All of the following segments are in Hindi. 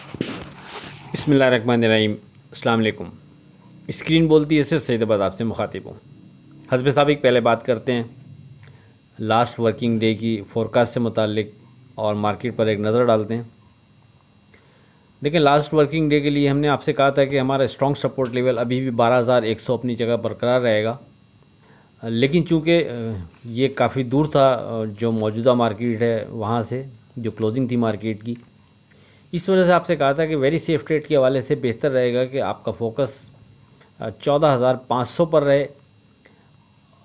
बिस्मिल्लाहिर्रहमानिर्रहीम। अस्सलाम वालेकुम। स्क्रीन बोलती है सिर्फ सईदाबाद आपसे मुखातिब हूँ। हस्ब साबिक पहले बात करते हैं लास्ट वर्किंग डे की फोरकास्ट से मुतालिक और मार्केट पर एक नज़र डालते हैं। देखिए, लास्ट वर्किंग डे के लिए हमने आपसे कहा था कि हमारा स्ट्रॉन्ग सपोर्ट लेवल अभी भी 12,100 अपनी जगह बरकरार रहेगा, लेकिन चूँकि ये काफ़ी दूर था जो मौजूदा मार्केट है वहाँ से, जो क्लोजिंग थी मार्केट की, इस वजह से आपसे कहा था कि वेरी सेफ ट्रेड के हवाले से बेहतर रहेगा कि आपका फोकस 14,500 पर रहे।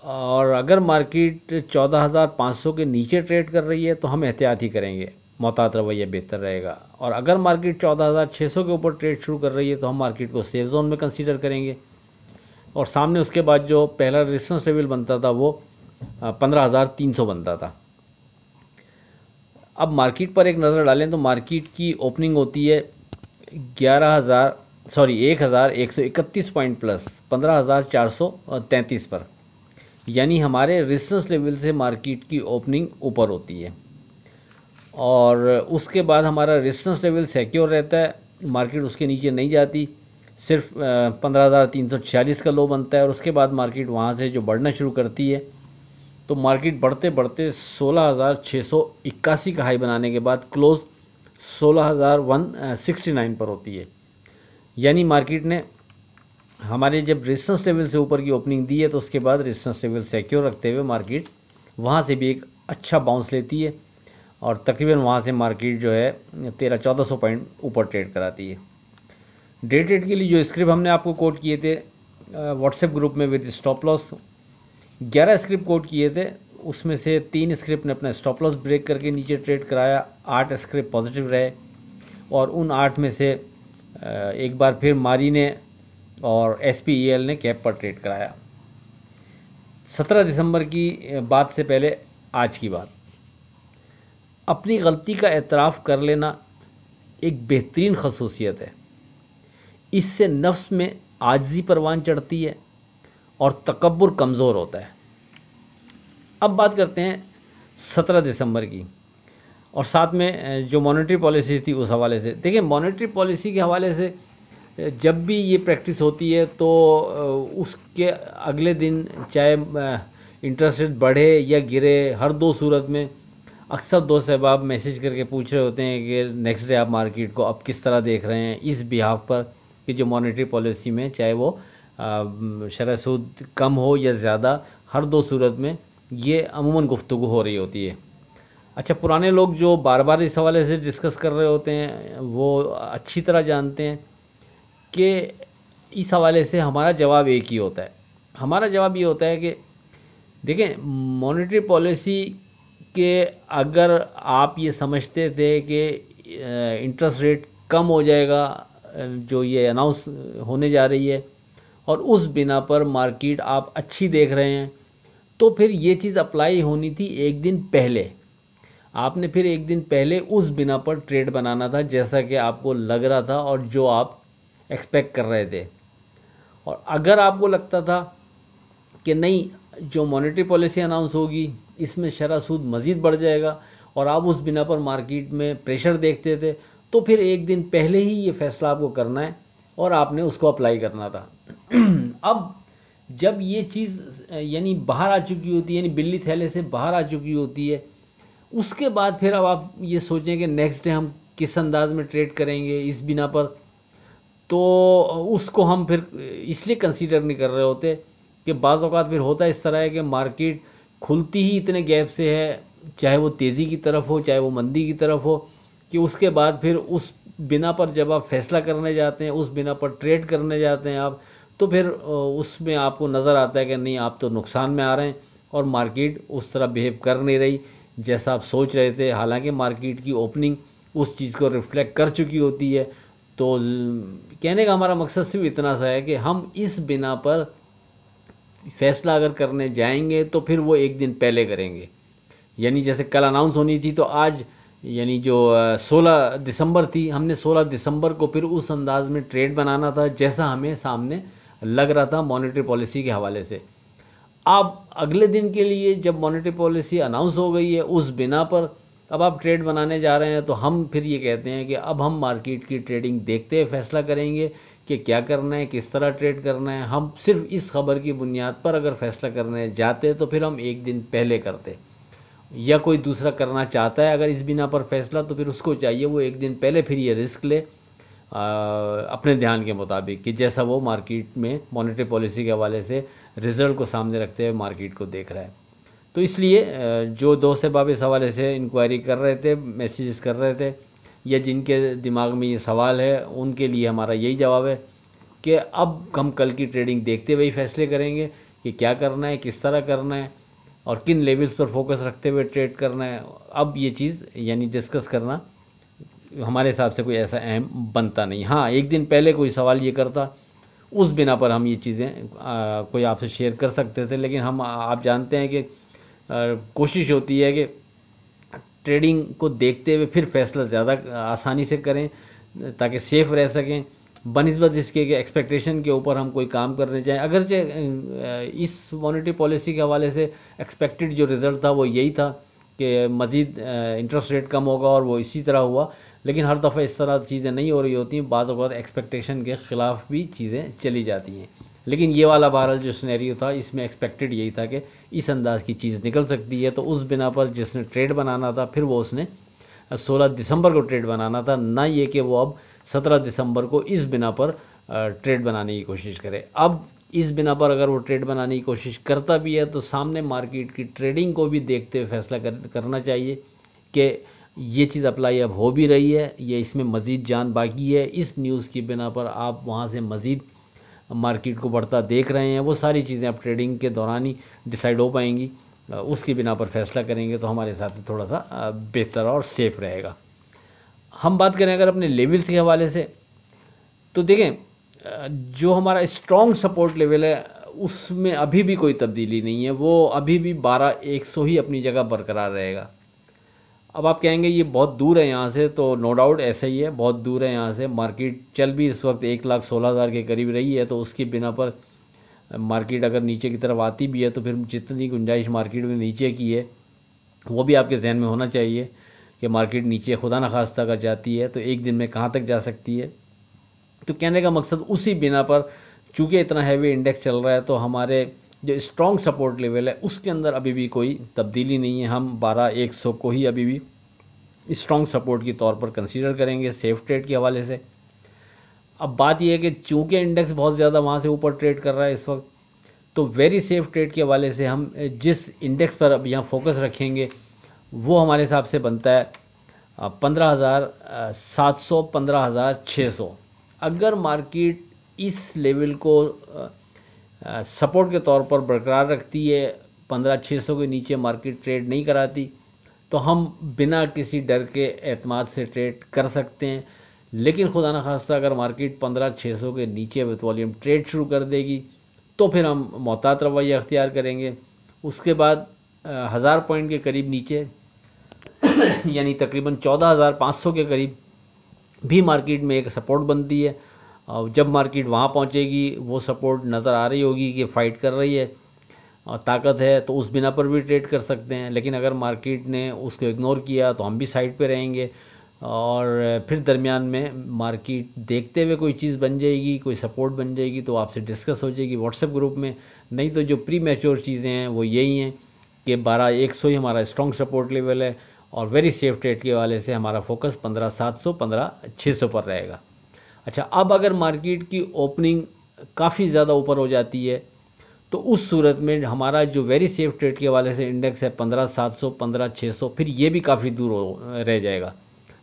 और अगर मार्केट 14,500 के नीचे ट्रेड कर रही है तो हम एहतियात ही करेंगे, मोहतात रवैया बेहतर रहेगा। और अगर मार्केट 14,600 के ऊपर ट्रेड शुरू कर रही है तो हम मार्केट को सेफ जोन में कंसीडर करेंगे। और सामने उसके बाद जो पहला रेजिस्टेंस लेवल बनता था वो 15,300 बनता था। अब मार्केट पर एक नज़र डालें तो मार्केट की ओपनिंग होती है 1,131 पॉइंट प्लस 15,433 पर, यानी हमारे रेजिस्टेंस लेवल से मार्केट की ओपनिंग ऊपर होती है। और उसके बाद हमारा रेजिस्टेंस लेवल सिक्योर रहता है, मार्केट उसके नीचे नहीं जाती, सिर्फ 15,346 का लो बनता है। और उसके बाद मार्केट वहाँ से जो बढ़ना शुरू करती है तो मार्केट बढ़ते बढ़ते 16,681 का हाई बनाने के बाद क्लोज 16,169 पर होती है। यानी मार्केट ने हमारे जब रेजिस्टेंस लेवल से ऊपर की ओपनिंग दी है तो उसके बाद रेजिस्टेंस लेवल सिक्योर रखते हुए मार्केट वहाँ से भी एक अच्छा बाउंस लेती है और तकरीबन वहाँ से मार्केट जो है 1300-1400 पॉइंट ऊपर ट्रेड कराती है। डे ट्रेड के लिए जो स्क्रिप्ट हमने आपको कोट किए थे व्हाट्सएप ग्रुप में with stop loss, 11 script quote किए थे, उसमें से 3 स्क्रिप्ट ने अपना स्टॉप लॉस ब्रेक करके नीचे ट्रेड कराया, 8 स्क्रिप्ट पॉजिटिव रहे। और उन 8 में से एक बार फिर मारी ने और SPEL ने कैप पर ट्रेड कराया। 17 दिसंबर की बात से पहले आज की बात, अपनी गलती का एतराफ़ कर लेना एक बेहतरीन खसूसियत है। इससे नफ्स में आजिज़ी परवान चढ़ती है और तकब्बुर कमज़ोर होता है। अब बात करते हैं 17 दिसंबर की और साथ में जो मॉनेटरी पॉलिसी थी उस हवाले से। देखिए, मॉनेटरी पॉलिसी के हवाले से जब भी ये प्रैक्टिस होती है तो उसके अगले दिन चाहे इंटरेस्ट रेट बढ़े या गिरे, हर दो सूरत में अक्सर दोस्त अहबाब मैसेज करके पूछ रहे होते हैं कि नेक्स्ट डे आप मार्केट को अब किस तरह देख रहे हैं इस बिहाफ पर कि जो मॉनेटरी पॉलिसी में चाहे वो शरह सूद कम हो या ज़्यादा, हर दो सूरत में ये अमूमन गुफ्तगू हो रही होती है। अच्छा, पुराने लोग जो बार बार इस हवाले से डिस्कस कर रहे होते हैं वो अच्छी तरह जानते हैं कि इस हवाले से हमारा जवाब एक ही होता है। हमारा जवाब ये होता है कि देखें, मॉनेटरी पॉलिसी के अगर आप ये समझते थे कि इंटरेस्ट रेट कम हो जाएगा जो ये अनाउंस होने जा रही है और उस बिना पर मार्केट आप अच्छी देख रहे हैं, तो फिर ये चीज़ अप्लाई होनी थी एक दिन पहले। आपने फिर एक दिन पहले उस बिना पर ट्रेड बनाना था जैसा कि आपको लग रहा था और जो आप एक्सपेक्ट कर रहे थे। और अगर आपको लगता था कि नहीं, जो मॉनेटरी पॉलिसी अनाउंस होगी इसमें शरह सूद मज़ीद बढ़ जाएगा और आप उस बिना पर मार्केट में प्रेशर देखते थे, तो फिर एक दिन पहले ही ये फ़ैसला आपको करना है और आपने उसको अप्लाई करना था। अब जब ये चीज़ यानी बाहर आ चुकी होती है, यानी बिल्ली थैले से बाहर आ चुकी होती है, उसके बाद फिर अब आप ये सोचें कि नेक्स्ट डे हम किस अंदाज में ट्रेड करेंगे इस बिना पर, तो उसको हम फिर इसलिए कंसीडर नहीं कर रहे होते कि बाज़ औक़ात फिर होता इस तरह है कि मार्केट खुलती ही इतने गैप से है, चाहे वो तेज़ी की तरफ हो चाहे वो मंदी की तरफ हो, कि उसके बाद फिर उस बिना पर जब आप फ़ैसला करने जाते हैं, उस बिना पर ट्रेड करने जाते हैं आप, तो फिर उसमें आपको नज़र आता है कि नहीं, आप तो नुकसान में आ रहे हैं और मार्केट उस तरह बिहेव कर नहीं रही जैसा आप सोच रहे थे। हालांकि मार्केट की ओपनिंग उस चीज़ को रिफ्लेक्ट कर चुकी होती है। तो कहने का हमारा मकसद सिर्फ इतना सा है कि हम इस बिना पर फ़ैसला अगर करने जाएंगे तो फिर वो एक दिन पहले करेंगे। यानी जैसे कल अनाउंस होनी थी तो आज यानी जो 16 दिसंबर थी, हमने 16 दिसंबर को फिर उस अंदाज में ट्रेड बनाना था जैसा हमें सामने लग रहा था मॉनेटरी पॉलिसी के हवाले से। अब अगले दिन के लिए जब मॉनेटरी पॉलिसी अनाउंस हो गई है उस बिना पर अब आप ट्रेड बनाने जा रहे हैं तो हम फिर ये कहते हैं कि अब हम मार्केट की ट्रेडिंग देखते हुए फैसला करेंगे कि क्या करना है, किस तरह ट्रेड करना है। हम सिर्फ इस खबर की बुनियाद पर अगर फैसला करने जाते तो फिर हम एक दिन पहले करते, या कोई दूसरा करना चाहता है अगर इस बिना पर फैसला, तो फिर उसको चाहिए वो एक दिन पहले फिर ये रिस्क ले अपने ध्यान के मुताबिक कि जैसा वो मार्केट में मॉनेटरी पॉलिसी के हवाले से रिज़ल्ट को सामने रखते हुए मार्केट को देख रहा है। तो इसलिए जो दोस्त अहबाब इस हवाले से इंक्वायरी कर रहे थे, मैसेजेस कर रहे थे, या जिनके दिमाग में ये सवाल है, उनके लिए हमारा यही जवाब है कि अब हम कल की ट्रेडिंग देखते हुए ही फैसले करेंगे कि क्या करना है, किस तरह करना है और किन लेवल्स पर फोकस रखते हुए ट्रेड करना है। अब ये चीज़ यानी डिस्कस करना हमारे हिसाब से कोई ऐसा अहम बनता नहीं। हाँ, एक दिन पहले कोई सवाल ये करता, उस बिना पर हम ये चीज़ें कोई आपसे शेयर कर सकते थे, लेकिन हम आप जानते हैं कि कोशिश होती है कि ट्रेडिंग को देखते हुए फिर फैसला ज़्यादा आसानी से करें ताकि सेफ रह सकें, बनिस्बत इसके कि एक्सपेक्टेशन के ऊपर हम कोई काम करने जाएं। अगरचे इस मॉनेटरी पॉलिसी के हवाले से एक्सपेक्टेड जो रिज़ल्ट था वो यही था कि मज़ीद इंटरेस्ट रेट कम होगा और वो इसी तरह हुआ, लेकिन हर दफ़ा इस तरह चीज़ें नहीं हो रही होती, बाज़ औक़ात एक्सपेक्टेशन के ख़िलाफ़ भी चीज़ें चली जाती हैं। लेकिन ये वाला बहरहाल जो सिनेरियो था इसमें एक्सपेक्टेड यही था कि इस अंदाज़ की चीज़ निकल सकती है। तो उस बिना पर जिसने ट्रेड बनाना था फिर वो उसने 16 दिसंबर को ट्रेड बनाना था, ना ये कि वो अब 17 दिसंबर को इस बिना पर ट्रेड बनाने की कोशिश करे। अब इस बिना पर अगर वो ट्रेड बनाने की कोशिश करता भी है तो सामने मार्केट की ट्रेडिंग को भी देखते हुए फैसला करना चाहिए कि ये चीज़ अप्लाई अब हो भी रही है, ये इसमें मज़ीद जान बाकी है, इस न्यूज़ की बिना पर आप वहाँ से मज़ीद मार्केट को बढ़ता देख रहे हैं। वो सारी चीज़ें अब ट्रेडिंग के दौरान ही डिसाइड हो पाएंगी, उसकी बिना पर फैसला करेंगे तो हमारे साथ थोड़ा सा बेहतर और सेफ रहेगा। हम बात करें अगर अपने लेवल्स के हवाले से, तो देखें जो हमारा स्ट्रॉन्ग सपोर्ट लेवल है उसमें अभी भी कोई तब्दीली नहीं है, वो अभी भी 12,100 ही अपनी जगह बरकरार रहेगा। अब आप कहेंगे ये बहुत दूर है यहाँ से, तो नो डाउट ऐसा ही है, बहुत दूर है यहाँ से। मार्केट चल भी इस वक्त 1,16,000 के करीब रही है, तो उसकी बिना पर मार्केट अगर नीचे की तरफ आती भी है तो फिर जितनी गुंजाइश मार्केट में नीचे की है वो भी आपके जहन में होना चाहिए कि मार्केट नीचे खुदा न खास्ता अगर जाती है तो एक दिन में कहाँ तक जा सकती है। तो कहने का मकसद उसी बिना पर चूँकि इतना हैवी इंडेक्स चल रहा है तो हमारे जो स्ट्रॉन्ग सपोर्ट लेवल है उसके अंदर अभी भी कोई तब्दीली नहीं है। हम 12,100 को ही अभी भी स्ट्रॉन्ग सपोर्ट के तौर पर कंसीडर करेंगे सेफ ट्रेड के हवाले से। अब बात यह है कि चूँकि इंडेक्स बहुत ज़्यादा वहाँ से ऊपर ट्रेड कर रहा है इस वक्त, तो वेरी सेफ ट्रेड के हवाले से हम जिस इंडेक्स पर अब यहाँ फोकस रखेंगे वो हमारे हिसाब से बनता है 15,700 15,600। अगर मार्केट इस लेवल को सपोर्ट के तौर पर बरकरार रखती है, 15,600 के नीचे मार्केट ट्रेड नहीं कराती, तो हम बिना किसी डर के एतमाद से ट्रेड कर सकते हैं। लेकिन खुदा न खास्ता अगर मार्केट 15,600 के नीचे विद वॉल्यूम ट्रेड शुरू कर देगी तो फिर हम मोहतात रवैया अख्तियार करेंगे। उसके बाद 1000 पॉइंट के करीब नीचे यानी तकरीबन 14,500 के करीब भी मार्केट में एक सपोर्ट बनती है, और जब मार्केट वहाँ पहुँचेगी वो सपोर्ट नज़र आ रही होगी कि फ़ाइट कर रही है और ताकत है, तो उस बिना पर भी ट्रेड कर सकते हैं। लेकिन अगर मार्केट ने उसको इग्नोर किया तो हम भी साइड पे रहेंगे और फिर दरमियान में मार्केट देखते हुए कोई चीज़ बन जाएगी, कोई सपोर्ट बन जाएगी तो आपसे डिस्कस हो जाएगी व्हाट्सएप ग्रुप में। नहीं तो जो प्री मैच्योर चीज़ें हैं वो यही हैं कि 12,100 ही हमारा स्ट्रॉन्ग सपोर्ट लेवल है और वेरी सेफ ट्रेड के वाले से हमारा फोकस 15,700 15,600 पर रहेगा। अच्छा, अब अगर मार्केट की ओपनिंग काफ़ी ज़्यादा ऊपर हो जाती है तो उस सूरत में हमारा जो वेरी सेफ ट्रेड के वाले से इंडेक्स है 15,700 15,600, फिर ये भी काफ़ी दूर रह जाएगा।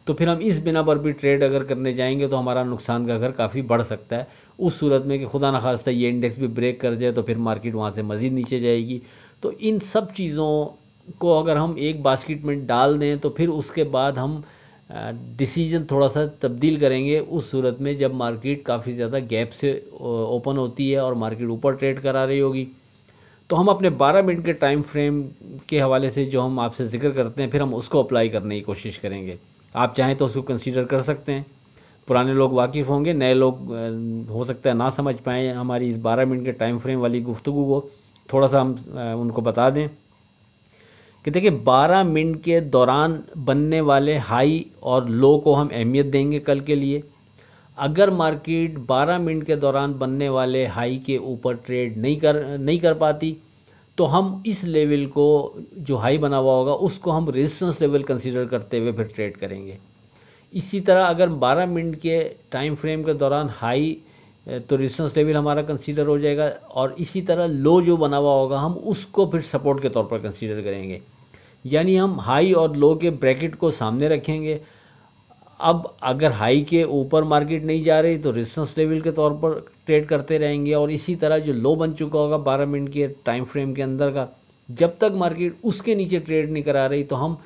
तो फिर हम इस बिना पर भी ट्रेड अगर करने जाएंगे तो हमारा नुकसान का घर काफ़ी बढ़ सकता है। उस सूरत में कि खुदा न खास्ता ये इंडेक्स भी ब्रेक कर जाए तो फिर मार्केट वहाँ से मज़ीद नीचे जाएगी। तो इन सब चीज़ों को अगर हम एक बास्केट में डाल दें तो फिर उसके बाद हम डिसीजन थोड़ा सा तब्दील करेंगे उस सूरत में जब मार्केट काफ़ी ज़्यादा गैप से ओपन होती है और मार्केट ऊपर ट्रेड करा रही होगी। तो हम अपने 12 मिनट के टाइम फ्रेम के हवाले से जो हम आपसे जिक्र करते हैं फिर हम उसको अप्लाई करने की कोशिश करेंगे। आप चाहें तो उसको कंसीडर कर सकते हैं। पुराने लोग वाकिफ़ होंगे, नए लोग हो सकता है ना समझ पाएँ हमारी इस 12 मिनट के टाइम फ्रेम वाली गुफ्तगू को। थोड़ा सा हम उनको बता दें कि देखिए 12 मिनट के दौरान बनने वाले हाई और लो को हम अहमियत देंगे कल के लिए। अगर मार्केट 12 मिनट के दौरान बनने वाले हाई के ऊपर ट्रेड नहीं कर पाती तो हम इस लेवल को, जो हाई बना हुआ होगा, उसको हम रेजिस्टेंस लेवल कंसीडर करते हुए फिर ट्रेड करेंगे। इसी तरह अगर 12 मिनट के टाइम फ्रेम के दौरान हाई तो रेजिस्टेंस लेवल हमारा कंसीडर हो जाएगा, और इसी तरह लो जो बना हुआ होगा हम उसको फिर सपोर्ट के तौर पर कंसीडर करेंगे। यानी हम हाई और लो के ब्रैकेट को सामने रखेंगे। अब अगर हाई के ऊपर मार्केट नहीं जा रही तो रेजिस्टेंस लेवल के तौर पर ट्रेड करते रहेंगे, और इसी तरह जो लो बन चुका होगा 12 मिनट के टाइम फ्रेम के अंदर का, जब तक मार्केट उसके नीचे ट्रेड नहीं करा रही तो हम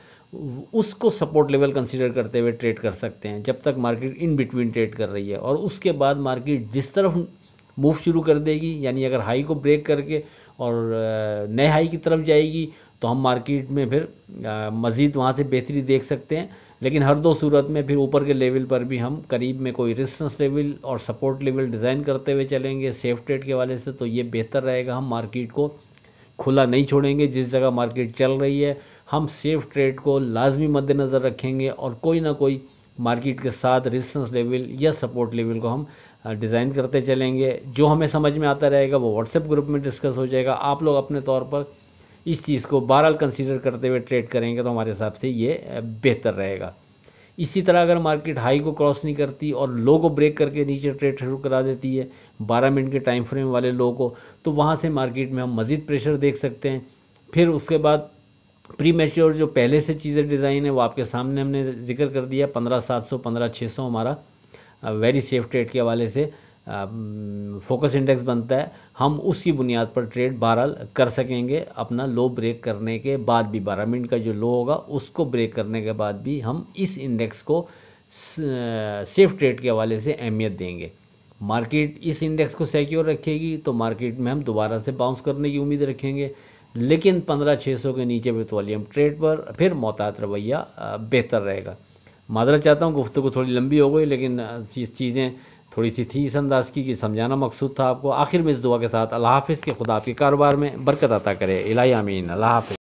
उसको सपोर्ट लेवल कंसीडर करते हुए ट्रेड कर सकते हैं, जब तक मार्केट इन बिटवीन ट्रेड कर रही है। और उसके बाद मार्केट जिस तरफ मूव शुरू कर देगी, यानी अगर हाई को ब्रेक करके और नए हाई की तरफ जाएगी तो हम मार्केट में फिर मज़ीद वहाँ से बेहतरी देख सकते हैं। लेकिन हर दो सूरत में फिर ऊपर के लेवल पर भी हम करीब में कोई रेजिस्टेंस लेवल और सपोर्ट लेवल डिज़ाइन करते हुए चलेंगे सेफ ट्रेड के हवाले से, तो ये बेहतर रहेगा। हम मार्केट को खुला नहीं छोड़ेंगे। जिस जगह मार्केट चल रही है हम सेफ ट्रेड को लाजमी मद्देनज़र रखेंगे, और कोई ना कोई मार्केट के साथ रेजिस्टेंस लेवल या सपोर्ट लेवल को हम डिज़ाइन करते चलेंगे। जो हमें समझ में आता रहेगा वो व्हाट्सएप ग्रुप में डिस्कस हो जाएगा। आप लोग अपने तौर पर इस चीज़ को बहरहाल कंसीडर करते हुए ट्रेड करेंगे तो हमारे हिसाब से ये बेहतर रहेगा। इसी तरह अगर मार्केट हाई को क्रॉस नहीं करती और लो को ब्रेक करके नीचे ट्रेड शुरू करा देती है 12 मिनट के टाइम फ्रेम वाले लो को, तो वहाँ से मार्केट में हम मज़ीद प्रेशर देख सकते हैं। फिर उसके बाद प्री मैच्योर जो पहले से चीज़ें डिज़ाइन है वो आपके सामने हमने जिक्र कर दिया। 15,700 15,600 हमारा वेरी सेफ ट्रेड के हवाले से फोकस इंडेक्स बनता है। हम उसकी बुनियाद पर ट्रेड बहरहाल कर सकेंगे। अपना लो ब्रेक करने के बाद भी 12 मिनट का जो लो होगा उसको ब्रेक करने के बाद भी हम इस इंडेक्स को सेफ ट्रेड के हवाले से अहमियत देंगे। मार्केट इस इंडेक्स को सिक्योर रखेगी तो मार्केट में हम दोबारा से बाउंस करने की उम्मीद रखेंगे, लेकिन 15,600 के नीचे विथ वॉल्यूम ट्रेड पर फिर मोहतात रवैया बेहतर रहेगा। मादरत चाहता हूँ, गुफ्तगू थोड़ी लंबी हो गई, लेकिन चीज़ें थोड़ी सी थी इस अंदाज की कि समझाना मकसूद था आपको। आखिर में इस दुआ के साथ अल्लाह हाफ़िज़ के खुदा आपके कारोबार में बरकत अता करे। इलाही आमीन। अल्लाह हाफ़िज़।